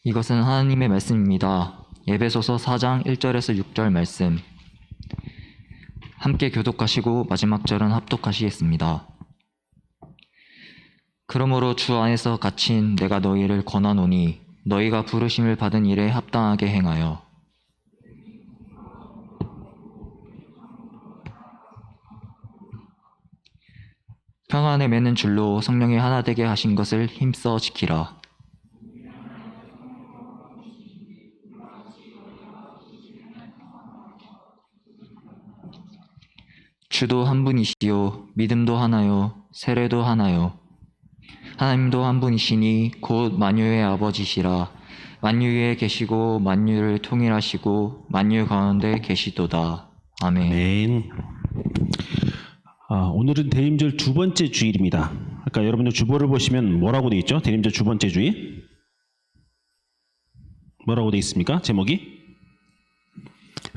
이것은 하나님의 말씀입니다. 에베소서 4장 1절에서 6절 말씀. 함께 교독하시고 마지막 절은 합독하시겠습니다. 그러므로 주 안에서 갇힌 내가 너희를 권하노니 너희가 부르심을 받은 일에 합당하게 행하여 평안에 매는 줄로 성령이 하나 되게 하신 것을 힘써 지키라. 주도 한 분이시요 믿음도 하나요 세례도 하나요 하나님도 한 분이시니 곧 만유의 아버지시라. 만유 위에 계시고 만유를 통일하시고 만유 가운데 계시도다. 아멘. 아멘. 오늘은 대림절 두 번째 주일입니다. 아까 여러분들 주보를 보시면 뭐라고 되어 있죠? 대림절 두 번째 주일 뭐라고 되어 있습니까? 제목이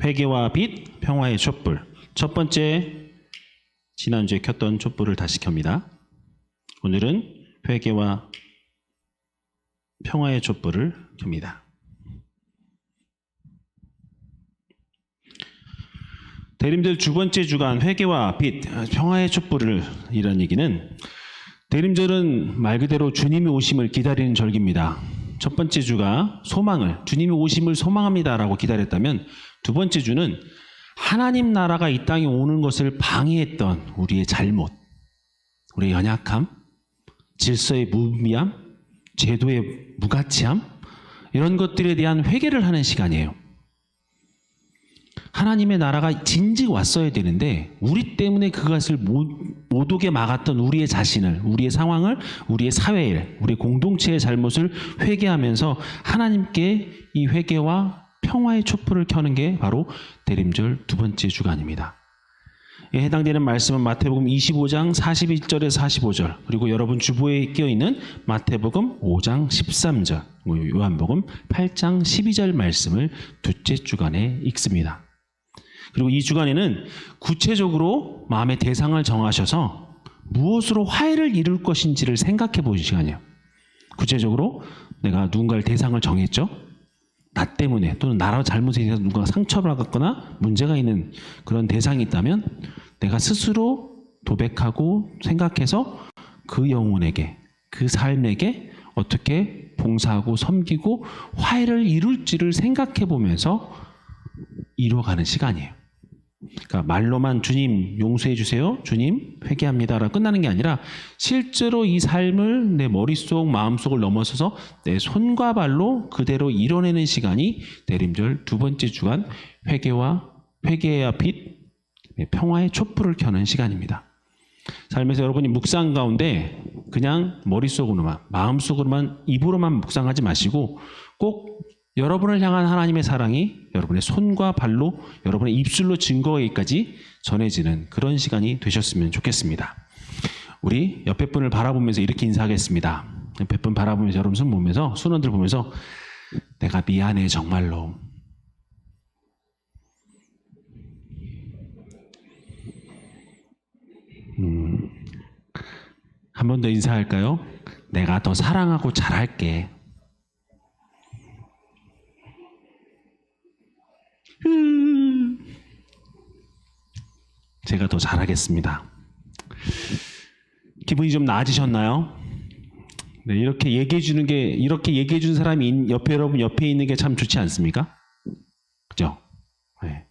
회개와 빛, 평화의 촛불. 첫 번째 지난주에 켰던 촛불을 다시 켭니다. 오늘은 회개와 평화의 촛불을 켭니다. 대림절 두 번째 주간 회개와 빛, 평화의 촛불을 이란 얘기는 대림절은 말 그대로 주님의 오심을 기다리는 절기입니다. 첫 번째 주가 소망을, 주님의 오심을 소망합니다라고 기다렸다면 두 번째 주는 하나님 나라가 이 땅에 오는 것을 방해했던 우리의 잘못, 우리의 연약함, 질서의 무미함, 제도의 무가치함, 이런 것들에 대한 회개를 하는 시간이에요. 하나님의 나라가 진즉 왔어야 되는데 우리 때문에 그것을 못 오게 막았던 우리의 자신을, 우리의 상황을, 우리의 사회를, 우리 공동체의 잘못을 회개하면서 하나님께 이 회개와 평화의 촛불을 켜는 게 바로 대림절 두 번째 주간입니다. 에 해당되는 말씀은 마태복음 25장 41절에서 45절, 그리고 여러분 주보에 끼어있는 마태복음 5장 13절, 요한복음 8장 12절 말씀을 둘째 주간에 읽습니다. 그리고 이 주간에는 구체적으로 마음의 대상을 정하셔서 무엇으로 화해를 이룰 것인지를 생각해 보는 시간이에요. 구체적으로 내가 누군가를 대상을 정했죠. 나 때문에 또는 나라 잘못에 의해서 누군가 상처를 받거나 문제가 있는 그런 대상이 있다면 내가 스스로 도백하고 생각해서 그 영혼에게, 그 삶에게 어떻게 봉사하고 섬기고 화해를 이룰지를 생각해 보면서 이루어가는 시간이에요. 그러니까 말로만 주님 용서해 주세요, 주님 회개합니다라고 끝나는 게 아니라 실제로 이 삶을 내 머릿속, 마음속을 넘어서서 내 손과 발로 그대로 이뤄내는 시간이 대림절 두 번째 주간 회개와 빛, 평화의 촛불을 켜는 시간입니다. 삶에서 여러분이 묵상 가운데 그냥 머릿속으로만, 마음속으로만, 입으로만 묵상하지 마시고 꼭 여러분을 향한 하나님의 사랑이 여러분의 손과 발로, 여러분의 입술로 증거하기까지 전해지는 그런 시간이 되셨으면 좋겠습니다. 우리 옆에 분을 바라보면서 이렇게 인사하겠습니다. 옆에 분 바라보면서 여러분 손 보면서, 손원들 보면서 내가 미안해 정말로. 한 번 더 인사할까요? 내가 더 사랑하고 잘할게. 제가 더 잘하겠습니다. 기분이 좀 나아지셨나요? 네, 이렇게 얘기해 주는 사람이 여러분 옆에 있는 게 참 좋지 않습니까? 그죠? 네.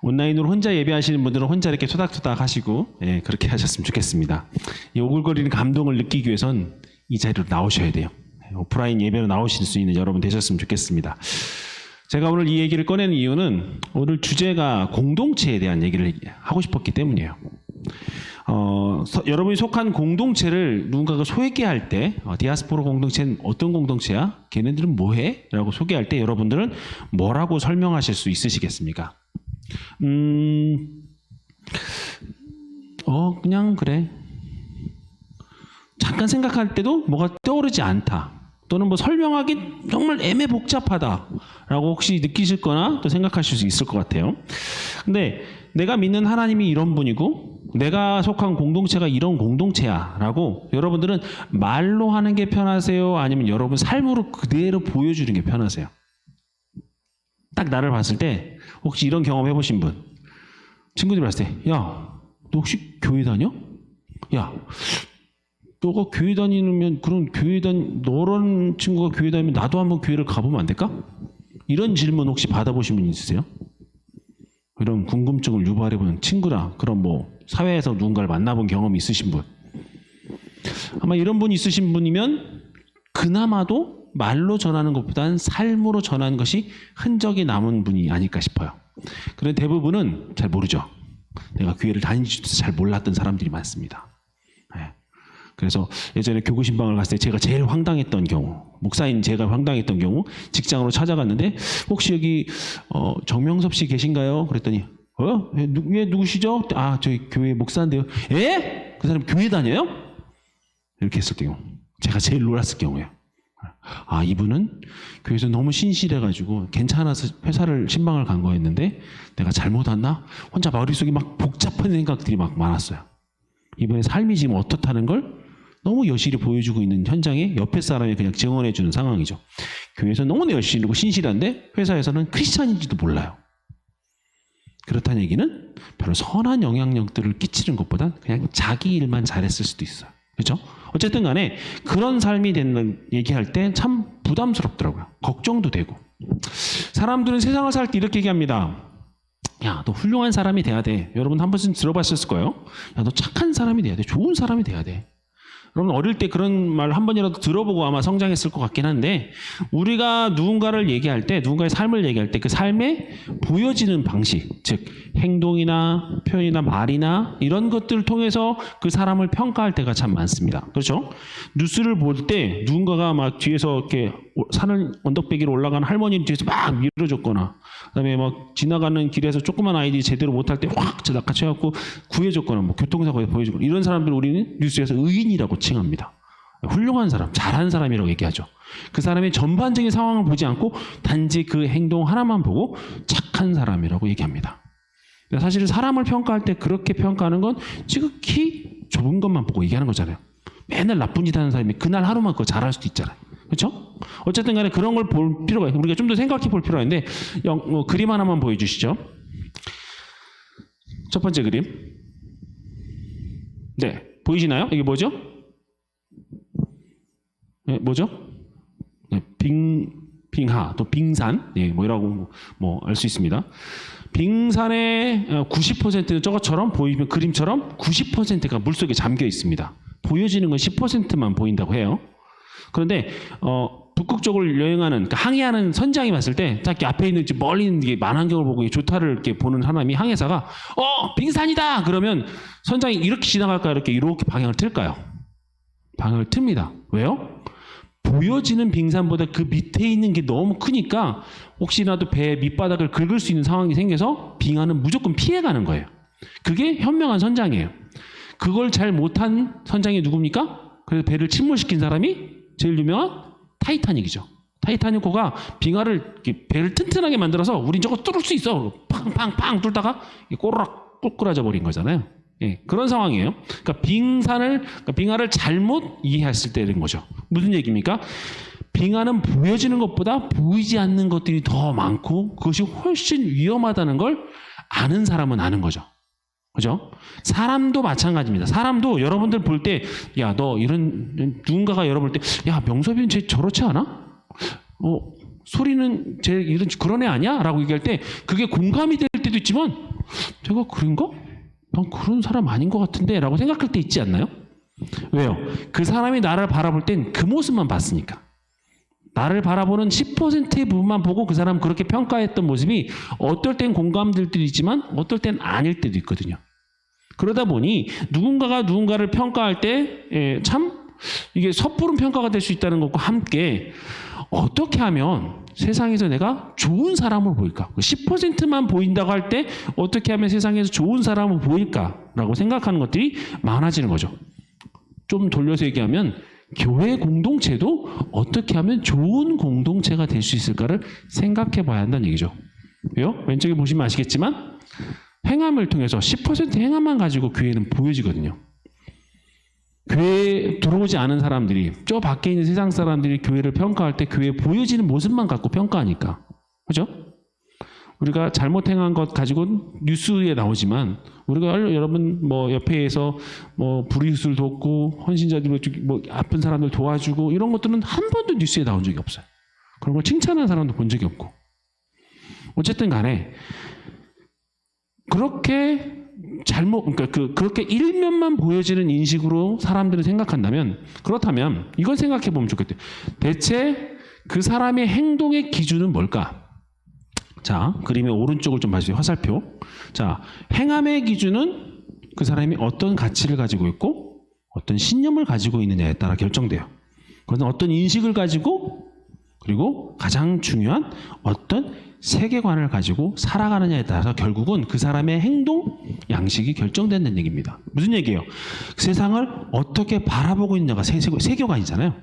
온라인으로 혼자 예배하시는 분들은 혼자 이렇게 토닥토닥 하시고, 네, 그렇게 하셨으면 좋겠습니다. 이 오글거리는 감동을 느끼기 위해선 이 자리로 나오셔야 돼요. 오프라인 예배로 나오실 수 있는 여러분 되셨으면 좋겠습니다. 제가 오늘 이 얘기를 꺼내는 이유는 오늘 주제가 공동체에 대한 얘기를 하고 싶었기 때문이에요. 여러분이 속한 공동체를 누군가가 소개할 때 디아스포라 공동체는 어떤 공동체야? 걔네들은 뭐해? 라고 소개할 때 여러분들은 뭐라고 설명하실 수 있으시겠습니까? 그냥 그래. 잠깐 생각할 때도 뭐가 떠오르지 않다. 또는 뭐 설명하기 정말 애매복잡하다라고 혹시 느끼실 거나 또 생각하실 수 있을 것 같아요. 근데 내가 믿는 하나님이 이런 분이고 내가 속한 공동체가 이런 공동체야라고 여러분들은 말로 하는 게 편하세요? 아니면 여러분 삶으로 그대로 보여주는 게 편하세요? 딱 나를 봤을 때 혹시 이런 경험 해보신 분? 친구들이 봤을 때, 야, 너 혹시 교회 다녀? 야, 너가 교회 다니면 너런 친구가 교회 다니면 나도 한번 교회를 가보면 안 될까? 이런 질문 혹시 받아보신 분 있으세요? 이런 궁금증을 유발해보는 친구나 그런 뭐 사회에서 누군가를 만나본 경험이 있으신 분, 아마 이런 분 있으신 분이면 그나마도 말로 전하는 것보다는 삶으로 전하는 것이 흔적이 남은 분이 아닐까 싶어요. 그런데 대부분은 잘 모르죠. 내가 교회를 다니지도 잘 몰랐던 사람들이 많습니다. 네. 그래서 예전에 교구 신방을 갔을 때 제가 제일 황당했던 경우, 목사인 제가 황당했던 경우, 직장으로 찾아갔는데 혹시 여기 정명섭 씨 계신가요? 그랬더니 예, 누구시죠? 아, 저희 교회 목사인데요. 예? 그 사람 교회 다녀요? 이렇게 했을 경우, 제가 제일 놀랐을 경우예요. 아, 이분은 교회에서 너무 신실해가지고 괜찮아서 회사를 신방을 간 거였는데 내가 잘못 왔나? 혼자 머릿속에 막 복잡한 생각들이 막 많았어요. 이분의 삶이 지금 어떻다는 걸 너무 여실히 보여주고 있는 현장에 옆에 사람이 그냥 증언해 주는 상황이죠. 교회에서 너무 여실하고 신실한데 회사에서는 크리스찬인지도 몰라요. 그렇다는 얘기는 별로 선한 영향력들을 끼치는 것보다 그냥 자기 일만 잘했을 수도 있어요. 그렇죠? 어쨌든 간에 그런 삶이 된다는 얘기할 때 참 부담스럽더라고요. 걱정도 되고. 사람들은 세상을 살 때 이렇게 얘기합니다. 야, 너 훌륭한 사람이 돼야 돼. 여러분 한 번쯤 들어봤을 거예요. 야, 너 착한 사람이 돼야 돼. 좋은 사람이 돼야 돼. 여러분 어릴 때 그런 말 한 번이라도 들어보고 아마 성장했을 것 같긴 한데, 우리가 누군가를 얘기할 때, 누군가의 삶을 얘기할 때 그 삶에 보여지는 방식, 즉 행동이나 표현이나 말이나 이런 것들을 통해서 그 사람을 평가할 때가 참 많습니다. 그렇죠? 뉴스를 볼 때 누군가가 막 뒤에서 이렇게 산을 언덕배기로 올라가는 할머니를 뒤에서 막 밀어줬거나, 그다음에 막 지나가는 길에서 조그만 아이들이 제대로 못할 때 확 낚아채갖고 구해줬거나, 뭐 교통사고에 보여주거나, 이런 사람들 우리는 뉴스에서 의인이라고 칭합니다. 훌륭한 사람, 잘한 사람이라고 얘기하죠. 그 사람의 전반적인 상황을 보지 않고 단지 그 행동 하나만 보고 착한 사람이라고 얘기합니다. 사실 사람을 평가할 때 그렇게 평가하는 건 지극히 좁은 것만 보고 얘기하는 거잖아요. 맨날 나쁜 짓 하는 사람이 그날 하루만 그거 잘할 수도 있잖아요. 그렇죠? 어쨌든 간에 그런 걸 볼 필요가 있고, 우리가 좀 더 생각해 볼 필요가 있는데, 그림 하나만 보여주시죠. 첫 번째 그림. 네, 보이시나요? 이게 뭐죠? 네, 뭐죠? 네, 빙하, 또 빙산, 예, 뭐라고 뭐 알 수 있습니다. 빙산의 90%는 저것처럼 보이면, 그림처럼 90%가 물속에 잠겨 있습니다. 보여지는 건 10%만 보인다고 해요. 그런데 북극 쪽을 여행하는, 그러니까 항해하는 선장이 봤을 때 딱 앞에 있는 멀리 있는 게 만환경을 보고 조타를 이렇게 보는 사람이, 항해사가 빙산이다 그러면 선장이 이렇게 지나갈까요? 이렇게 방향을 틀까요? 방향을 틉니다. 왜요? 보여지는 빙산보다 그 밑에 있는 게 너무 크니까 혹시라도 배 밑바닥을 긁을 수 있는 상황이 생겨서 빙하는 무조건 피해가는 거예요. 그게 현명한 선장이에요. 그걸 잘 못한 선장이 누굽니까? 그래서 배를 침몰시킨 사람이 제일 유명한 타이타닉이죠. 타이타닉호가 빙하를, 배를 튼튼하게 만들어서 우린 저거 뚫을 수 있어. 팡팡팡 뚫다가 꼬르락 꼬꾸라져 버린 거잖아요. 예, 그런 상황이에요. 그러니까 빙하를 잘못 이해했을 때는 거죠. 무슨 얘기입니까? 빙하는 보여지는 것보다 보이지 않는 것들이 더 많고 그것이 훨씬 위험하다는 걸 아는 사람은 아는 거죠. 그죠? 사람도 마찬가지입니다. 사람도 여러분들 볼 때, 야, 너 누군가가 여러분 볼 때, 야, 명섭이는 쟤 저렇지 않아? 소리는 쟤 그런 애 아니야? 라고 얘기할 때 그게 공감이 될 때도 있지만, 제가 그런가? 난 그런 사람 아닌 것 같은데 라고 생각할 때 있지 않나요? 왜요? 그 사람이 나를 바라볼 땐 그 모습만 봤으니까. 나를 바라보는 10%의 부분만 보고 그 사람 그렇게 평가했던 모습이 어떨 땐 공감될 때도 있지만 어떨 땐 아닐 때도 있거든요. 그러다 보니 누군가가 누군가를 평가할 때 참 이게 섣부른 평가가 될 수 있다는 것과 함께, 어떻게 하면 세상에서 내가 좋은 사람을 보일까? 10%만 보인다고 할 때 어떻게 하면 세상에서 좋은 사람을 보일까라고 생각하는 것들이 많아지는 거죠. 좀 돌려서 얘기하면 교회 공동체도 어떻게 하면 좋은 공동체가 될 수 있을까를 생각해 봐야 한다는 얘기죠. 왜요? 왼쪽에 보시면 아시겠지만 행함을 통해서 10% 행함만 가지고 교회는 보여지거든요. 교회에 들어오지 않은 사람들이, 저 밖에 있는 세상 사람들이 교회를 평가할 때 교회에 보여지는 모습만 갖고 평가하니까. 그죠? 우리가 잘못 행한 것 가지고 뉴스에 나오지만, 우리가 여러분 뭐 옆에서 뭐 불이웃을 돕고 헌신자들 뭐 아픈 사람들 도와주고 이런 것들은 한 번도 뉴스에 나온 적이 없어요. 그런 걸 칭찬하는 사람도 본 적이 없고. 어쨌든 간에 그렇게 그렇게 일면만 보여지는 인식으로 사람들은 생각한다면, 그렇다면 이걸 생각해 보면 좋겠대요. 대체 그 사람의 행동의 기준은 뭘까? 자, 그림의 오른쪽을 좀 봐주세요. 화살표. 자, 행함의 기준은 그 사람이 어떤 가치를 가지고 있고 어떤 신념을 가지고 있느냐에 따라 결정돼요. 그것은 어떤 인식을 가지고, 그리고 가장 중요한 어떤 세계관을 가지고 살아가느냐에 따라서 결국은 그 사람의 행동 양식이 결정된다는 얘기입니다. 무슨 얘기예요? 세상을 어떻게 바라보고 있느냐가 세계관이잖아요.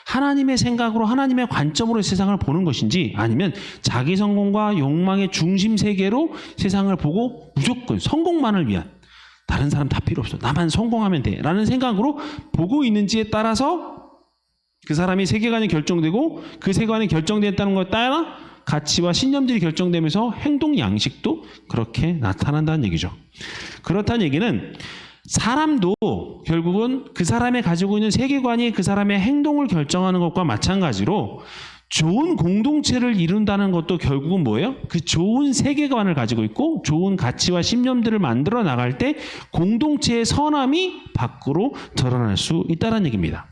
하나님의 생각으로, 하나님의 관점으로 세상을 보는 것인지, 아니면 자기 성공과 욕망의 중심 세계로 세상을 보고 무조건 성공만을 위한, 다른 사람 다 필요 없어, 나만 성공하면 돼 라는 생각으로 보고 있는지에 따라서 그 사람이 세계관이 결정되고, 그 세계관이 결정됐다는 것에 따라 가치와 신념들이 결정되면서 행동 양식도 그렇게 나타난다는 얘기죠. 그렇다는 얘기는 사람도 결국은 그 사람이 가지고 있는 세계관이 그 사람의 행동을 결정하는 것과 마찬가지로, 좋은 공동체를 이룬다는 것도 결국은 뭐예요? 그 좋은 세계관을 가지고 있고 좋은 가치와 신념들을 만들어 나갈 때 공동체의 선함이 밖으로 드러날 수 있다는 얘기입니다.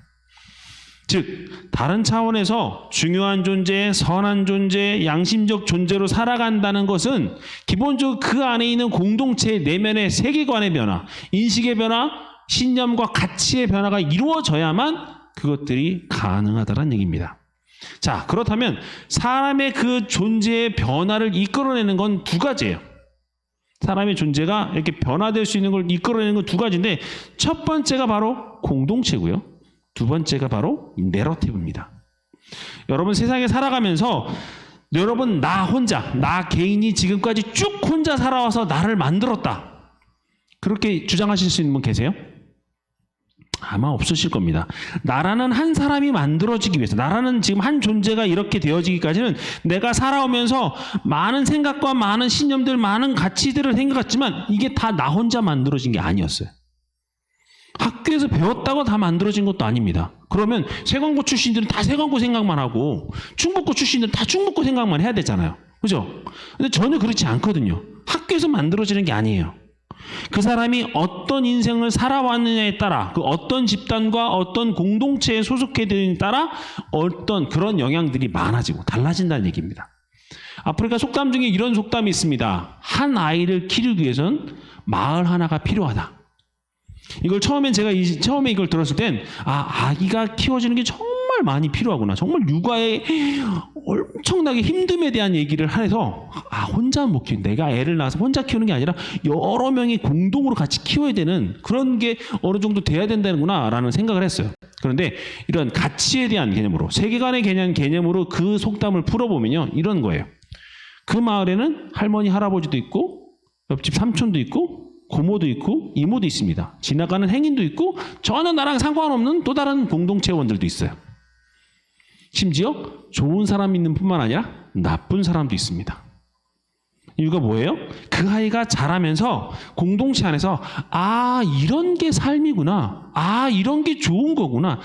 즉, 다른 차원에서 중요한 존재, 선한 존재, 양심적 존재로 살아간다는 것은 기본적으로 그 안에 있는 공동체의 내면의 세계관의 변화, 인식의 변화, 신념과 가치의 변화가 이루어져야만 그것들이 가능하다는 얘기입니다. 자, 그렇다면 사람의 그 존재의 변화를 이끌어내는 건 두 가지예요. 사람의 존재가 이렇게 변화될 수 있는 걸 이끌어내는 건 두 가지인데, 첫 번째가 바로 공동체고요. 두 번째가 바로 내러티브입니다. 여러분 세상에 살아가면서 여러분 나 개인이 지금까지 쭉 혼자 살아와서 나를 만들었다, 그렇게 주장하실 수 있는 분 계세요? 아마 없으실 겁니다. 나라는 한 사람이 만들어지기 위해서, 나라는 지금 한 존재가 이렇게 되어지기까지는 내가 살아오면서 많은 생각과 많은 신념들, 많은 가치들을 생각했지만 이게 다 나 혼자 만들어진 게 아니었어요. 학교에서 배웠다고 다 만들어진 것도 아닙니다. 그러면 세관고 출신들은 다 세관고 생각만 하고 충북고 출신들은 다 충북고 생각만 해야 되잖아요. 그죠? 근데 전혀 그렇지 않거든요. 학교에서 만들어지는 게 아니에요. 그 사람이 어떤 인생을 살아왔느냐에 따라, 그 어떤 집단과 어떤 공동체에 소속해 되느냐에 따라 어떤 그런 영향들이 많아지고 달라진다는 얘기입니다. 아프리카 속담 중에 이런 속담이 있습니다. 한 아이를 키우기 위해서는 마을 하나가 필요하다. 이걸 처음에 이걸 들었을 땐, 아기가 키워지는 게 정말 많이 필요하구나. 정말 육아에 엄청나게 힘듦에 대한 얘기를 해서, 혼자 못 키우는, 내가 애를 낳아서 혼자 키우는 게 아니라 여러 명이 공동으로 같이 키워야 되는 그런 게 어느 정도 돼야 된다는구나 라는 생각을 했어요. 그런데 이런 가치에 대한 개념으로, 세계관에 대한 개념으로 그 속담을 풀어보면요, 이런 거예요. 그 마을에는 할머니, 할아버지도 있고 옆집 삼촌도 있고 고모도 있고 이모도 있습니다. 지나가는 행인도 있고 전혀 나랑 상관없는 또 다른 공동체원들도 있어요. 심지어 좋은 사람이 있는 뿐만 아니라 나쁜 사람도 있습니다. 이유가 뭐예요? 그 아이가 자라면서 공동체 안에서 이런 게 삶이구나, 이런 게 좋은 거구나,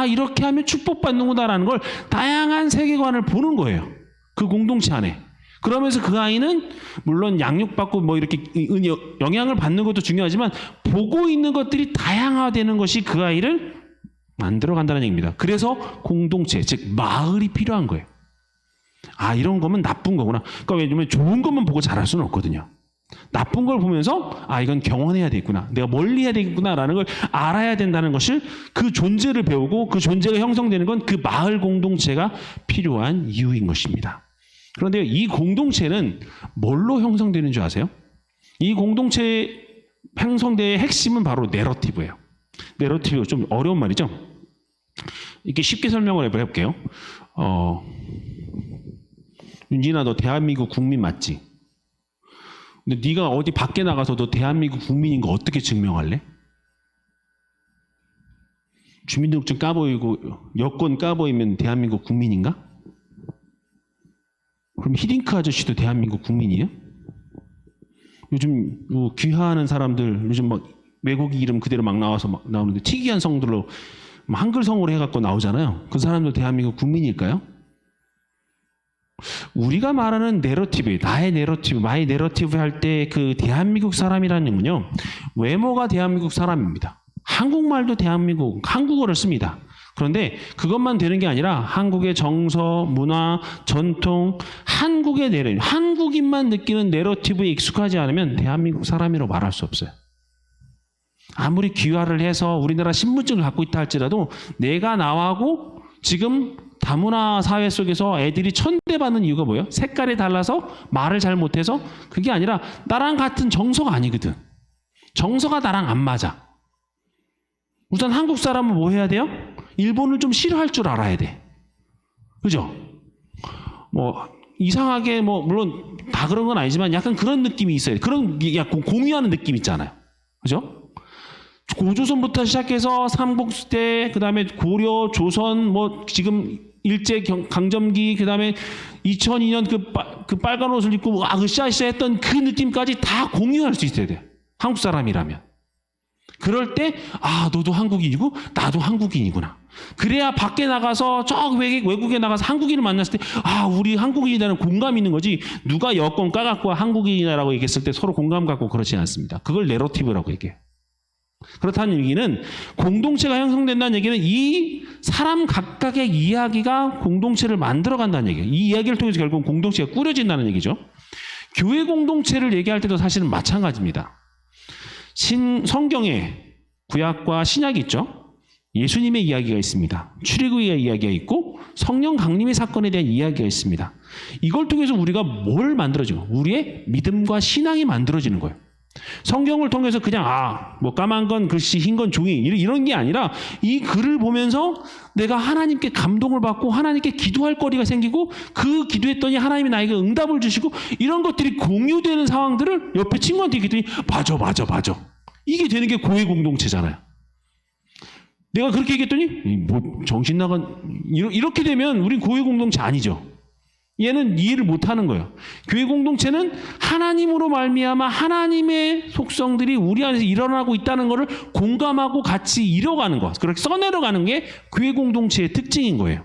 이렇게 하면 축복받는구나라는 걸 다양한 세계관을 보는 거예요. 그 공동체 안에. 그러면서 그 아이는 물론 양육받고 뭐 이렇게 영향을 받는 것도 중요하지만 보고 있는 것들이 다양화되는 것이 그 아이를 만들어 간다는 얘기입니다. 그래서 공동체, 즉 마을이 필요한 거예요. 이런 거면 나쁜 거구나. 그러니까 왜냐면 좋은 것만 보고 자랄 수는 없거든요. 나쁜 걸 보면서 이건 경원해야 되겠구나, 내가 멀리 해야 되겠구나라는 걸 알아야 된다는 것을, 그 존재를 배우고 그 존재가 형성되는 건 그 마을 공동체가 필요한 이유인 것입니다. 그런데 이 공동체는 뭘로 형성되는 줄 아세요? 이 공동체 형성대의 핵심은 바로 내러티브예요. 내러티브 좀 어려운 말이죠. 이렇게 쉽게 설명을 해볼게요. 윤진아, 너 대한민국 국민 맞지? 근데 네가 어디 밖에 나가서 너 대한민국 국민인 거 어떻게 증명할래? 주민등록증 까보이고 여권 까보이면 대한민국 국민인가? 그럼 히딩크 아저씨도 대한민국 국민이에요? 요즘 귀화하는 사람들 요즘 막 외국 이름 그대로 막 나와서 막 나오는데 특이한 성들로 한글 성으로 해갖고 나오잖아요. 그 사람도 대한민국 국민일까요? 우리가 말하는 내러티브, 나의 내러티브, 마이 내러티브 할 때 그 대한민국 사람이라는 건요, 외모가 대한민국 사람입니다. 한국말도 대한민국, 한국어를 씁니다. 그런데 그것만 되는 게 아니라 한국의 정서, 문화, 전통, 한국의 내러티브, 한국인만 느끼는 내러티브에 익숙하지 않으면 대한민국 사람이라고 말할 수 없어요. 아무리 귀화를 해서 우리나라 신분증을 갖고 있다 할지라도 내가 나하고 지금 다문화 사회 속에서 애들이 천대받는 이유가 뭐예요? 색깔이 달라서 말을 잘 못해서? 그게 아니라 나랑 같은 정서가 아니거든. 정서가 나랑 안 맞아. 우선 한국 사람은 뭐 해야 돼요? 일본을 좀 싫어할 줄 알아야 돼. 그죠? 뭐 이상하게 뭐 물론 다 그런 건 아니지만 약간 그런 느낌이 있어요. 그런 약간 공유하는 느낌 있잖아요. 그죠? 고조선부터 시작해서 삼국시대, 그 다음에 고려, 조선, 뭐 지금 일제 강점기, 그 다음에 2002년 그 빨간 옷을 입고 으쌰으쌰 했던 그 느낌까지 다 공유할 수 있어야 돼. 한국 사람이라면. 그럴 때 너도 한국인이고 나도 한국인이구나. 그래야 밖에 나가서 저 외국에 나가서 한국인을 만났을 때 우리 한국인이라는 공감이 있는 거지, 누가 여권 까갖고 한국인이라고 얘기했을 때 서로 공감 갖고 그렇지 않습니다. 그걸 내러티브라고 얘기해요. 그렇다는 얘기는 공동체가 형성된다는 얘기는 이 사람 각각의 이야기가 공동체를 만들어간다는 얘기예요. 이 이야기를 통해서 결국 공동체가 꾸려진다는 얘기죠. 교회 공동체를 얘기할 때도 사실은 마찬가지입니다. 성경에 구약과 신약이 있죠. 예수님의 이야기가 있습니다. 출애굽의 이야기가 있고 성령 강림의 사건에 대한 이야기가 있습니다. 이걸 통해서 우리가 뭘 만들어지고 우리의 믿음과 신앙이 만들어지는 거예요. 성경을 통해서 그냥 뭐 까만 건 글씨, 흰 건 종이 이런 게 아니라 이 글을 보면서 내가 하나님께 감동을 받고 하나님께 기도할 거리가 생기고 그 기도했더니 하나님이 나에게 응답을 주시고 이런 것들이 공유되는 상황들을 옆에 친구한테 얘기했더니 맞아 이게 되는 게 교회 공동체잖아요. 내가 그렇게 얘기했더니 뭐 정신 나간 이렇게 되면 우린 교회 공동체 아니죠. 얘는 이해를 못하는 거예요. 교회 공동체는 하나님으로 말미암아 하나님의 속성들이 우리 안에서 일어나고 있다는 것을 공감하고 같이 이뤄가는 것, 그렇게 써내려가는 게 교회 공동체의 특징인 거예요.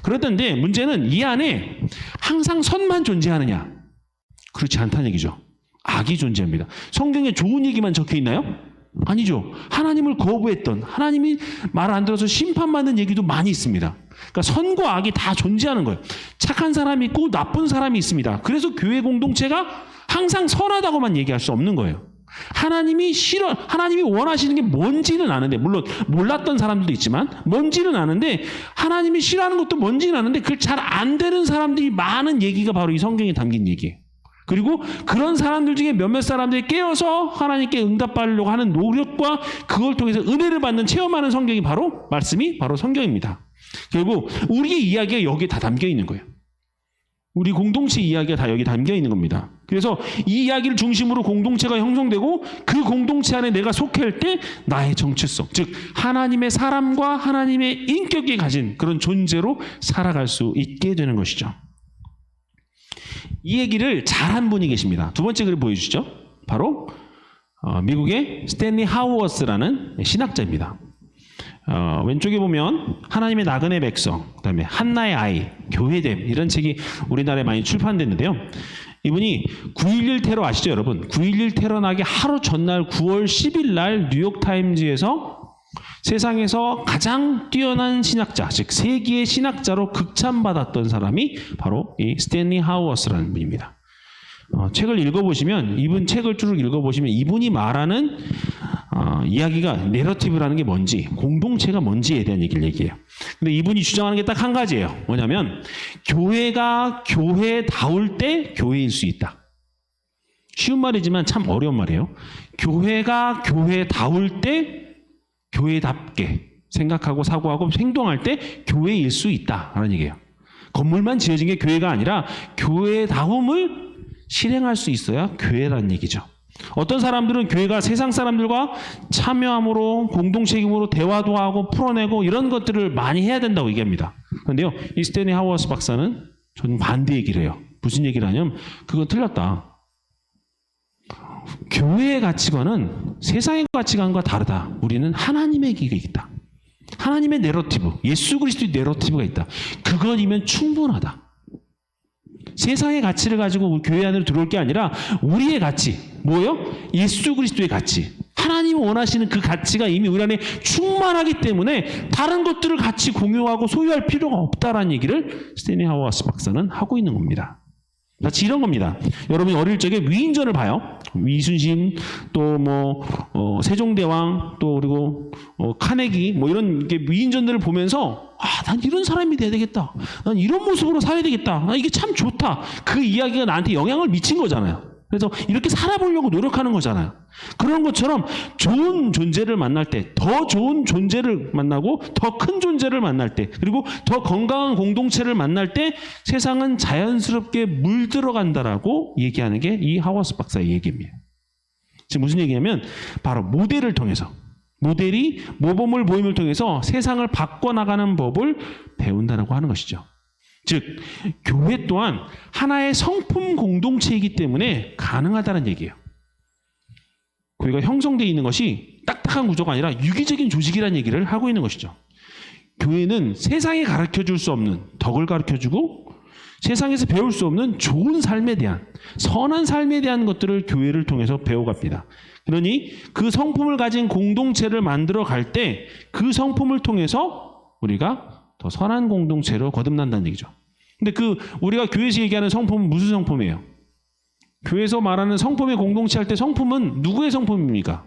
그렇던데 문제는 이 안에 항상 선만 존재하느냐? 그렇지 않다는 얘기죠. 악이 존재합니다. 성경에 좋은 얘기만 적혀 있나요? 아니죠. 하나님을 거부했던, 하나님이 말 안 들어서 심판받는 얘기도 많이 있습니다. 그러니까 선과 악이 다 존재하는 거예요. 착한 사람이 있고 나쁜 사람이 있습니다. 그래서 교회 공동체가 항상 선하다고만 얘기할 수 없는 거예요. 하나님이 원하시는 게 뭔지는 아는데, 물론 몰랐던 사람들도 있지만 뭔지는 아는데, 하나님이 싫어하는 것도 뭔지는 아는데 그걸 잘 안 되는 사람들이 많은 얘기가 바로 이 성경에 담긴 얘기예요. 그리고 그런 사람들 중에 몇몇 사람들이 깨어서 하나님께 응답받으려고 하는 노력과 그걸 통해서 은혜를 받는 체험하는 성경이 말씀이 바로 성경입니다. 결국 우리의 이야기가 여기에 다 담겨 있는 거예요. 우리 공동체 이야기가 다 여기 담겨 있는 겁니다. 그래서 이 이야기를 중심으로 공동체가 형성되고 그 공동체 안에 내가 속할 때 나의 정체성, 즉 하나님의 사람과 하나님의 인격이 가진 그런 존재로 살아갈 수 있게 되는 것이죠. 이 얘기를 잘한 분이 계십니다. 두 번째 글을 보여주시죠. 바로 미국의 스탠리 하우어스라는 신학자입니다. 왼쪽에 보면 하나님의 나그네 백성, 그다음에 한나의 아이, 교회됨 이런 책이 우리나라에 많이 출판됐는데요. 이분이 9.11 테러 아시죠, 여러분? 9.11 테러 나기 하루 전날 9월 10일 날 뉴욕타임즈에서 세상에서 가장 뛰어난 신학자, 즉 세기의 신학자로 극찬받았던 사람이 바로 이 스탠리 하우어스라는 분입니다. 책을 읽어보시면, 이분 책을 쭉 읽어보시면 이분이 말하는 이야기가 내러티브라는 게 뭔지, 공동체가 뭔지에 대한 얘기를 얘기해요. 근데 이분이 주장하는 게 딱 한 가지예요. 뭐냐면 교회가 교회다울 때 교회일 수 있다. 쉬운 말이지만 참 어려운 말이에요. 교회가 교회다울 때 교회답게 생각하고 사고하고 행동할 때 교회일 수 있다라는 얘기예요. 건물만 지어진 게 교회가 아니라 교회다움을 실행할 수 있어야 교회라는 얘기죠. 어떤 사람들은 교회가 세상 사람들과 참여함으로 공동책임으로 대화도 하고 풀어내고 이런 것들을 많이 해야 된다고 얘기합니다. 그런데요, 이 스탠리 하워스 박사는 전 반대 얘기를 해요. 무슨 얘기를 하냐면 그건 틀렸다. 교회의 가치관은 세상의 가치관과 다르다. 우리는 하나님의 길이 있다. 하나님의 내러티브, 예수 그리스도의 내러티브가 있다. 그것이면 충분하다. 세상의 가치를 가지고 교회 안으로 들어올 게 아니라 우리의 가치, 뭐예요? 예수 그리스도의 가치. 하나님이 원하시는 그 가치가 이미 우리 안에 충만하기 때문에 다른 것들을 같이 공유하고 소유할 필요가 없다라는 얘기를 스탠리 하워스 박사는 하고 있는 겁니다. 마치 이런 겁니다. 여러분이 어릴 적에 위인전을 봐요. 위순신, 또 세종대왕, 또 그리고 카네기, 이런 위인전들을 보면서 난 이런 사람이 돼야 되겠다. 난 이런 모습으로 살아야 되겠다. 난 이게 참 좋다. 그 이야기가 나한테 영향을 미친 거잖아요. 그래서 이렇게 살아보려고 노력하는 거잖아요. 그런 것처럼 좋은 존재를 만날 때, 더 좋은 존재를 만나고 더 큰 존재를 만날 때, 그리고 더 건강한 공동체를 만날 때 세상은 자연스럽게 물들어간다라고 얘기하는 게 이 하워스 박사의 얘기입니다. 지금 무슨 얘기냐면 바로 모델을 통해서, 모델이 모범을 보임을 통해서 세상을 바꿔나가는 법을 배운다라고 하는 것이죠. 즉 교회 또한 하나의 성품 공동체이기 때문에 가능하다는 얘기예요. 교회가 형성되어 있는 것이 딱딱한 구조가 아니라 유기적인 조직이라는 얘기를 하고 있는 것이죠. 교회는 세상에 가르쳐줄 수 없는 덕을 가르쳐주고 세상에서 배울 수 없는 좋은 삶에 대한, 선한 삶에 대한 것들을 교회를 통해서 배워갑니다. 그러니 그 성품을 가진 공동체를 만들어 갈 때 그 성품을 통해서 우리가 더 선한 공동체로 거듭난다는 얘기죠. 근데 우리가 교회에서 얘기하는 성품은 무슨 성품이에요? 교회에서 말하는 성품의 공동체 할 때 성품은 누구의 성품입니까?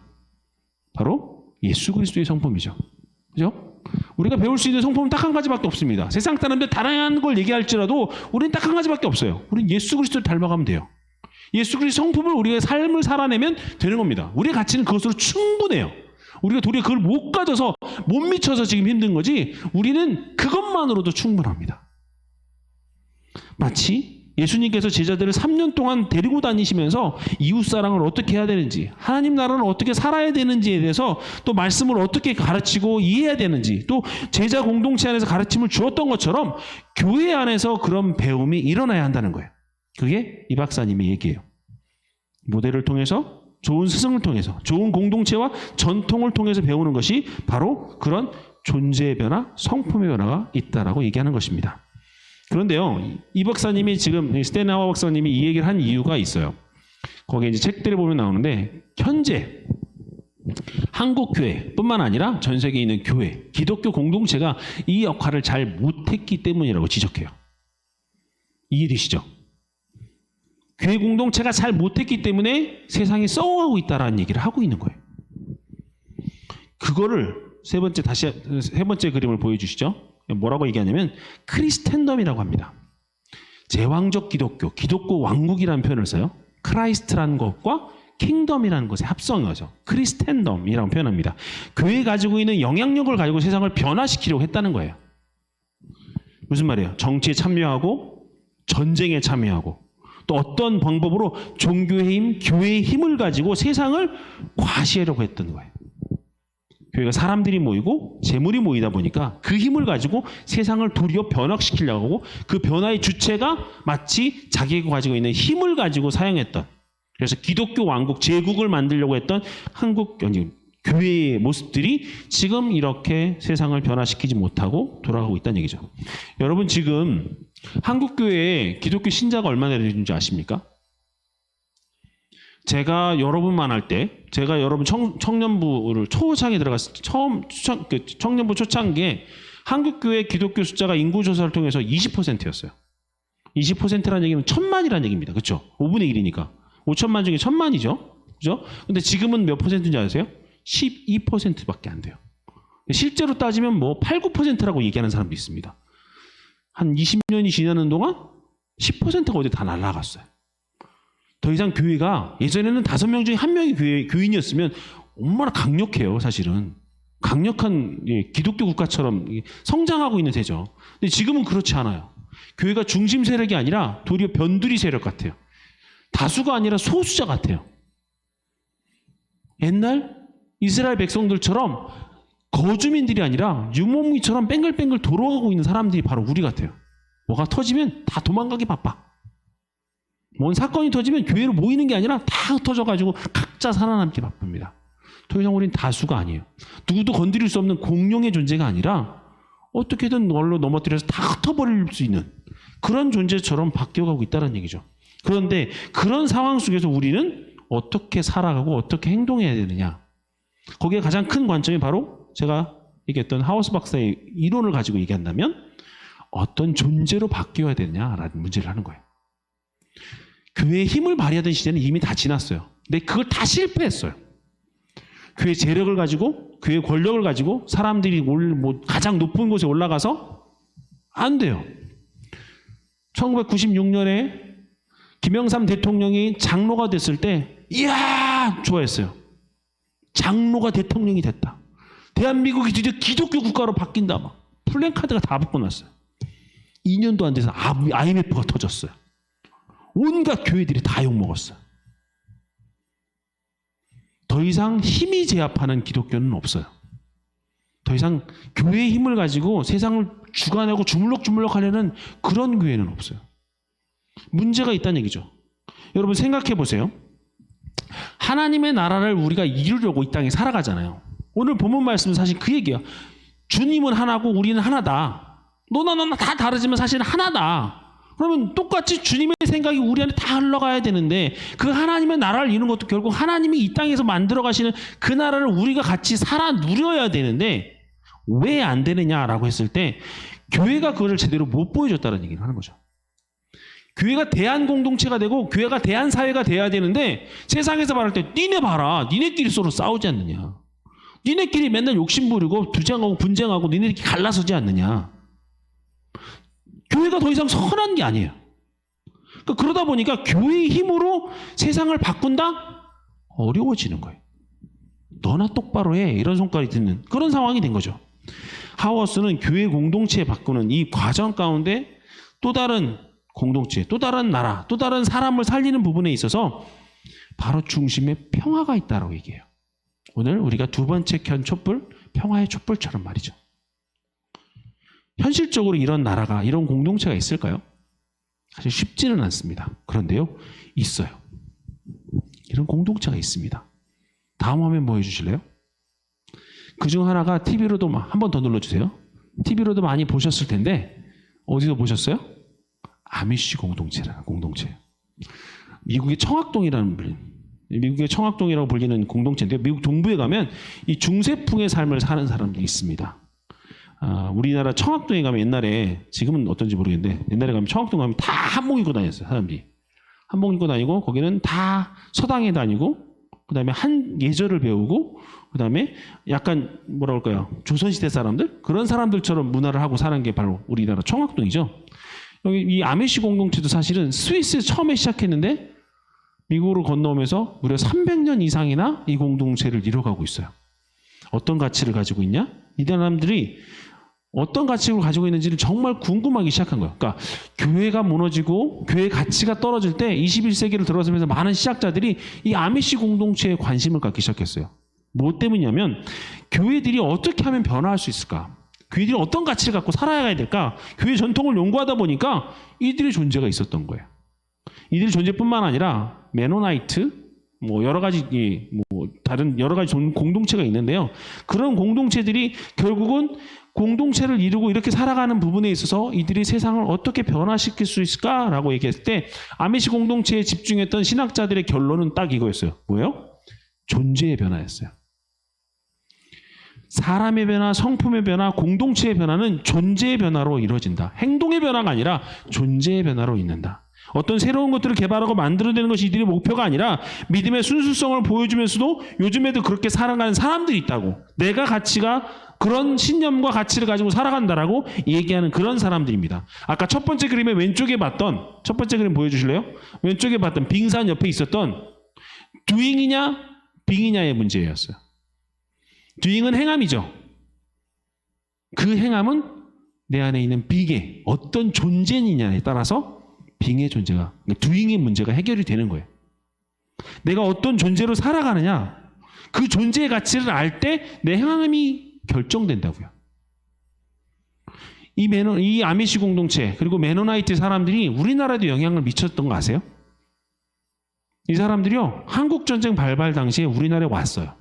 바로 예수 그리스도의 성품이죠. 그죠? 우리가 배울 수 있는 성품은 딱 한 가지밖에 없습니다. 세상 사람들 다양한 걸 얘기할지라도 우리는 딱 한 가지밖에 없어요. 우리는 예수 그리스도를 닮아가면 돼요. 예수 그리스도 성품을 우리의 삶을 살아내면 되는 겁니다. 우리의 가치는 그것으로 충분해요. 우리가 도리어 그걸 못 가져서 못 미쳐서 지금 힘든 거지 우리는 그것만으로도 충분합니다. 마치 예수님께서 제자들을 3년 동안 데리고 다니시면서 이웃사랑을 어떻게 해야 되는지, 하나님 나라를 어떻게 살아야 되는지에 대해서 또 말씀을 어떻게 가르치고 이해해야 되는지, 또 제자 공동체 안에서 가르침을 주었던 것처럼 교회 안에서 그런 배움이 일어나야 한다는 거예요. 그게 이 박사님의 얘기예요. 모델을 통해서, 좋은 스승을 통해서, 좋은 공동체와 전통을 통해서 배우는 것이 바로 그런 존재의 변화, 성품의 변화가 있다라고 얘기하는 것입니다. 그런데요, 이 박사님이 지금 스탠리 하워 박사님이 이 얘기를 한 이유가 있어요. 거기에 이제 책들을 보면 나오는데 현재 한국 교회뿐만 아니라 전 세계에 있는 교회, 기독교 공동체가 이 역할을 잘 못했기 때문이라고 지적해요. 이해되시죠? 교회 공동체가 잘 못했기 때문에 세상이 썩어가고 있다라는 얘기를 하고 있는 거예요. 그거를 세 번째 그림을 보여주시죠. 뭐라고 얘기하냐면 크리스텐덤이라고 합니다. 제왕적 기독교 왕국이라는 표현을 써요. 크라이스트라는 것과 킹덤이라는 것의 합성어죠. 크리스텐덤이라고 표현합니다. 교회에 가지고 있는 영향력을 가지고 세상을 변화시키려고 했다는 거예요. 무슨 말이에요? 정치에 참여하고 전쟁에 참여하고 또 어떤 방법으로 종교의 힘, 교회의 힘을 가지고 세상을 과시하려고 했던 거예요. 교회가 사람들이 모이고 재물이 모이다 보니까 그 힘을 가지고 세상을 도리어 변화시키려고 하고 그 변화의 주체가 마치 자기가 가지고 있는 힘을 가지고 사용했던, 그래서 기독교 왕국, 제국을 만들려고 했던 교회의 모습들이 지금 이렇게 세상을 변화시키지 못하고 돌아가고 있다는 얘기죠. 여러분 지금 한국 교회에 기독교 신자가 얼마나 되는지 아십니까? 제가 여러분만 할 때, 제가 여러분 청년부를 초창에 들어갔을 때, 청년부 초창기에 한국교회 기독교 숫자가 인구조사를 통해서 20%였어요. 20%라는 얘기는 1000만이라는 얘기입니다. 그렇죠? 5분의 1이니까. 5천만 중에 1000만이죠. 그죠? 근데 지금은 몇 퍼센트인지 아세요? 12%밖에 안 돼요. 실제로 따지면 8, 9%라고 얘기하는 사람도 있습니다. 한 20년이 지나는 동안 10%가 어디 다 날아갔어요. 더 이상 교회가, 예전에는 5명 중에 1명이 교인이었으면 얼마나 강력해요, 사실은. 강력한 기독교 국가처럼 성장하고 있는 세죠. 근데 지금은 그렇지 않아요. 교회가 중심 세력이 아니라 도리어 변두리 세력 같아요. 다수가 아니라 소수자 같아요. 옛날 이스라엘 백성들처럼 거주민들이 아니라 유목민처럼 뺑글뺑글 돌아가고 있는 사람들이 바로 우리 같아요. 뭐가 터지면 다 도망가기 바빠. 뭔 사건이 터지면 교회로 모이는 게 아니라 다 흩어져가지고 각자 살아남기 바쁩니다. 더 이상 우린 다수가 아니에요. 누구도 건드릴 수 없는 공룡의 존재가 아니라 어떻게든 널로 넘어뜨려서 다 흩어버릴 수 있는 그런 존재처럼 바뀌어가고 있다는 얘기죠. 그런데 그런 상황 속에서 우리는 어떻게 살아가고 어떻게 행동해야 되느냐. 거기에 가장 큰 관점이 바로 제가 얘기했던 하우스 박사의 이론을 가지고 얘기한다면 어떤 존재로 바뀌어야 되느냐라는 문제를 하는 거예요. 교회의 힘을 발휘하던 시대는 이미 다 지났어요. 근데 그걸 다 실패했어요. 교회 재력을 가지고 교회 권력을 가지고 사람들이 가장 높은 곳에 올라가서 안 돼요. 1996년에 김영삼 대통령이 장로가 됐을 때 이야 좋아했어요. 장로가 대통령이 됐다. 대한민국이 드디어 기독교 국가로 바뀐다. 막 플랜카드가 다 붙고났어요. 2년도 안 돼서 IMF가 터졌어요. 온갖 교회들이 다 욕먹었어요. 더 이상 힘이 제압하는 기독교는 없어요. 더 이상 교회의 힘을 가지고 세상을 주관하고 주물럭주물럭 하려는 그런 교회는 없어요. 문제가 있다는 얘기죠. 여러분 생각해 보세요. 하나님의 나라를 우리가 이루려고 이 땅에 살아가잖아요. 오늘 본문 말씀은 사실 그 얘기야. 주님은 하나고 우리는 하나다. 너나 다 다르지만 사실은 하나다. 그러면 똑같이 주님의 생각이 우리 안에 다 흘러가야 되는데 그 하나님의 나라를 이루는 것도 결국 하나님이 이 땅에서 만들어 가시는 그 나라를 우리가 같이 살아 누려야 되는데 왜 안 되느냐라고 했을 때 교회가 그거를 제대로 못 보여줬다는 얘기를 하는 거죠. 교회가 대한 공동체가 되고 교회가 대한 사회가 돼야 되는데 세상에서 말할 때 니네 봐라. 니네끼리 서로 싸우지 않느냐. 니네끼리 맨날 욕심부리고 투쟁하고 분쟁하고 니네끼리 갈라서지 않느냐. 교회가 더 이상 선한 게 아니에요. 그러다 보니까 교회의 힘으로 세상을 바꾼다? 어려워지는 거예요. 너나 똑바로 해. 이런 손가락이 드는 그런 상황이 된 거죠. 하워스는 교회 공동체에 바꾸는 이 과정 가운데 또 다른 공동체, 또 다른 나라, 또 다른 사람을 살리는 부분에 있어서 바로 중심에 평화가 있다고 얘기해요. 오늘 우리가 두 번째 켠 촛불, 평화의 촛불처럼 말이죠. 현실적으로 이런 나라가, 이런 공동체가 있을까요? 사실 쉽지는 않습니다. 그런데요, 있어요. 이런 공동체가 있습니다. 다음 화면 보여주실래요? 그중 하나가 TV로도 한 번 더 눌러주세요. TV로도 많이 보셨을 텐데 어디서 보셨어요? 아미시 공동체라는 공동체. 미국의 청학동이라고 불리는 공동체인데 미국 동부에 가면 이 중세풍의 삶을 사는 사람들이 있습니다. 우리나라 청학동에 가면 옛날에 지금은 어떤지 모르겠는데 옛날에 가면 청학동 가면 다 한복 입고 다녔어요. 사람들이 한복 입고 다니고 거기는 다 서당에 다니고 그다음에 한 예절을 배우고 그다음에 약간 뭐라 그럴까요? 조선시대 사람들 그런 사람들처럼 문화를 하고 사는 게 바로 우리나라 청학동이죠. 여기 이 아메시 공동체도 사실은 스위스에서 처음에 시작했는데 미국으로 건너오면서 무려 300년 이상이나 이 공동체를 이뤄가고 있어요. 어떤 가치를 가지고 있냐? 이 사람들이 어떤 가치를 가지고 있는지를 정말 궁금하기 시작한 거예요. 그러니까 교회가 무너지고 교회 가치가 떨어질 때 21세기를 들어서면서 많은 시작자들이 이 아미시 공동체에 관심을 갖기 시작했어요. 뭐 때문이냐면 교회들이 어떻게 하면 변화할 수 있을까? 교회들이 어떤 가치를 갖고 살아가야 될까? 교회 전통을 연구하다 보니까 이들의 존재가 있었던 거예요. 이들의 존재뿐만 아니라 메노나이트, 여러 가지 다른 여러 가지 공동체가 있는데요. 그런 공동체들이 결국은 공동체를 이루고 이렇게 살아가는 부분에 있어서 이들이 세상을 어떻게 변화시킬 수 있을까라고 얘기했을 때 아미시 공동체에 집중했던 신학자들의 결론은 딱 이거였어요. 뭐예요? 존재의 변화였어요. 사람의 변화, 성품의 변화, 공동체의 변화는 존재의 변화로 이루어진다. 행동의 변화가 아니라 존재의 변화로 있는다. 어떤 새로운 것들을 개발하고 만들어내는 것이 이들의 목표가 아니라 믿음의 순수성을 보여주면서도 요즘에도 그렇게 살아가는 사람들이 있다고. 내가 그런 신념과 가치를 가지고 살아간다라고 얘기하는 그런 사람들입니다. 아까 첫 번째 그림에 왼쪽에 봤던 첫 번째 그림 보여주실래요? 왼쪽에 봤던 빙산 옆에 있었던 doing이냐 being이냐의 문제였어요. doing은 행함이죠. 그 행함은 내 안에 있는 being의 어떤 존재이냐에 따라서 빙의 존재가, 두잉의 문제가 해결이 되는 거예요. 내가 어떤 존재로 살아가느냐, 그 존재의 가치를 알 때 내 행함이 결정된다고요. 이 아미시 공동체 그리고 메노나이트 사람들이 우리나라에도 영향을 미쳤던 거 아세요? 이 사람들이요, 한국 전쟁 발발 당시에 우리나라에 왔어요.